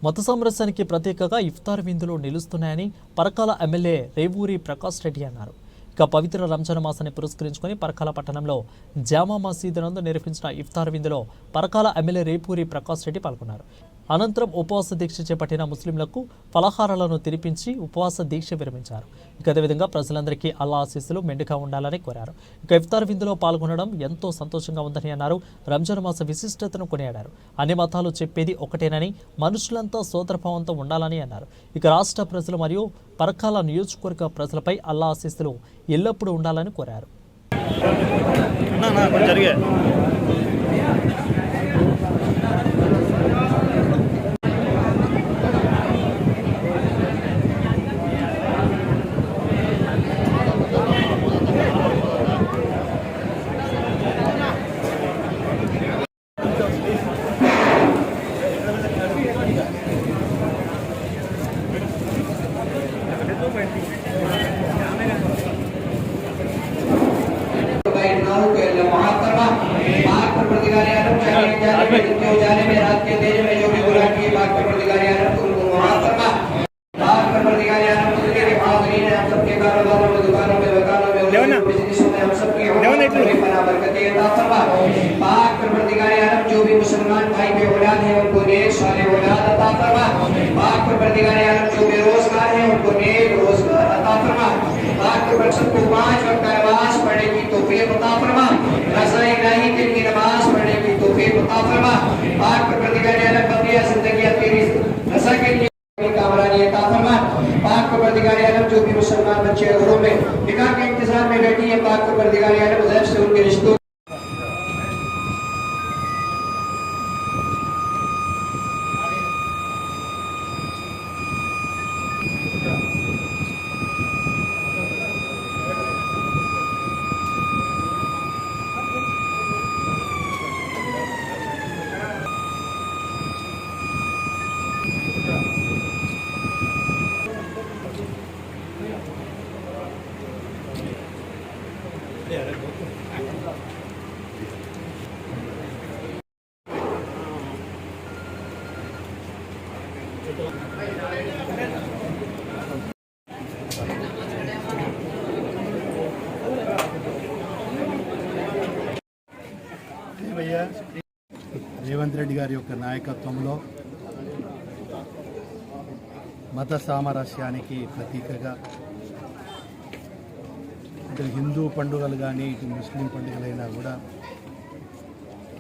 మత సామరస్యానికి ప్రత్యేకగా ఇఫ్తార్ విందులు నిలుస్తున్నాయని పరకాల ఎమ్మెల్యే రేవూరి ప్రకాష్ రెడ్డి అన్నారు. ఇక పవిత్ర రంజాన్ మాసాన్ని పురస్కరించుకుని పరకాల పట్టణంలో జామా మసీదు నందు నిర్వహించిన ఇఫ్తార్ విందులో పరకాల ఎమ్మెల్యే రేవూరి ప్రకాష్ రెడ్డి పాల్గొన్నారు. అనంతరం ఉపవాస దీక్ష చేపట్టిన ముస్లింలకు ఫలహారాలను తినిపించి ఉపవాస దీక్ష విరమించారు. ఇక అదేవిధంగా ప్రజలందరికీ అల్లా ఆశీస్సులు మెండుగా ఉండాలని కోరారు. ఇక ఇఫ్తార్ విందులో పాల్గొనడం ఎంతో సంతోషంగా ఉందని అన్నారు. రంజాన్ మాస విశిష్టతను కొనియాడారు. అన్ని మతాలు చెప్పేది ఒకటేనని, మనుషులంతా సోదరభావంతో ఉండాలని అన్నారు. ఇక రాష్ట్ర ప్రజలు మరియు పరకాల నియోజకవర్గ ప్రజలపై అల్లా ఆశీస్సులు ఎల్లప్పుడూ ఉండాలని కోరారు. जाने में रात के तेज में जो भी गुनाह किए बात पर प्रतिकारियां तुमको माफ फरमा बात पर प्रतिकारियां तुमके के हाजिरीन हम सबके कारोबारों में दुकानों में दुकानों में बिजनेसों में हम सबकी पना बरकतें अता फरमा पाक पर प्रतिकारियां जो भी मुसलमान भाई के औलाद हैं उनको नेक साले औलाद अता फरमा पाक पर प्रतिकारियां जो बेरोजगार हैं उनको नेक रोजगार अता फरमा पाक पर सबको 5 वक्त नमाज पढ़ने की तौफीक अता फरमा रज़ा इलाही दिन की नमाज पढ़ने की तौफीक अता फरमा पाक पर प्रतिकारियां बकिया जिंदगी तेरी रज़ा के लिए कामरानी अता फरमा पाक पर प्रतिकारियां जो भी मुसलमान बच्चे घरों में निकाह के इंतजार में बैठी है पाक पर प्रतिकारियां मुज़हब से उनके रिश्तों రేవంత్ రెడ్డి గారి యొక్క నాయకత్వంలో మత సామరస్యానికి ప్రతీకగా ఇటు హిందూ పండుగలు కానీ ఇటు ముస్లిం పండుగలైనా కూడా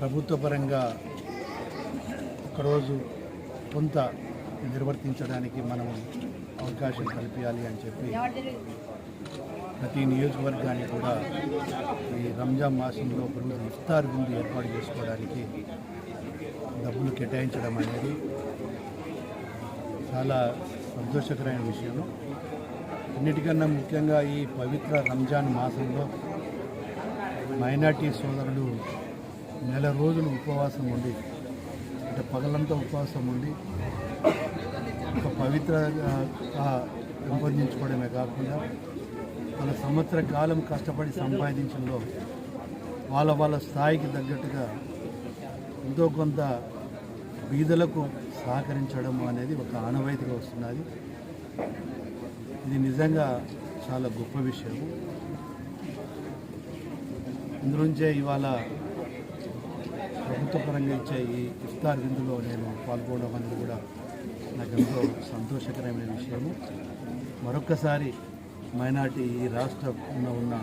ప్రభుత్వ పరంగా ఒకరోజు కొంత నిర్వర్తించడానికి మనం అవకాశం కల్పించాలి అని చెప్పి ప్రతి నియోజకవర్గానికి కూడా ఈ రంజాన్ మాసంలో ఒకరోజు ఇఫ్తార్ విందు ఏర్పాటు చేసుకోవడానికి డబ్బులు కేటాయించడం అనేది చాలా సంతోషకరమైన విషయం. అన్నిటికన్నా ముఖ్యంగా ఈ పవిత్ర రంజాన్ మాసంలో మైనార్టీ సోదరులు నెల రోజులు ఉపవాసం ఉండి అంటే పగలంతా ఉపవాసం ఉండి ఒక పవిత్రంగా పెంపొందించుకోవడమే కాకుండా వాళ్ళ సంవత్సర కాలం కష్టపడి సంపాదించడంలో వాళ్ళ స్థాయికి తగ్గట్టుగా ఎంతో కొంత బీదలకు సహకరించడం అనేది ఒక ఆనవాయితీగా వస్తున్నది. ఇది నిజంగా చాలా గొప్ప విషయం. అందులోంచే ఇవాళ ప్రభుత్వ పరంగా ఇచ్చే ఈ ఇఫ్తార్ విందులో నేను పాల్గొనడం అనేది కూడా నాకు ఎంతో సంతోషకరమైన విషయము. మరొక్కసారి మైనార్టీ ఈ రాష్ట్రంలో ఉన్న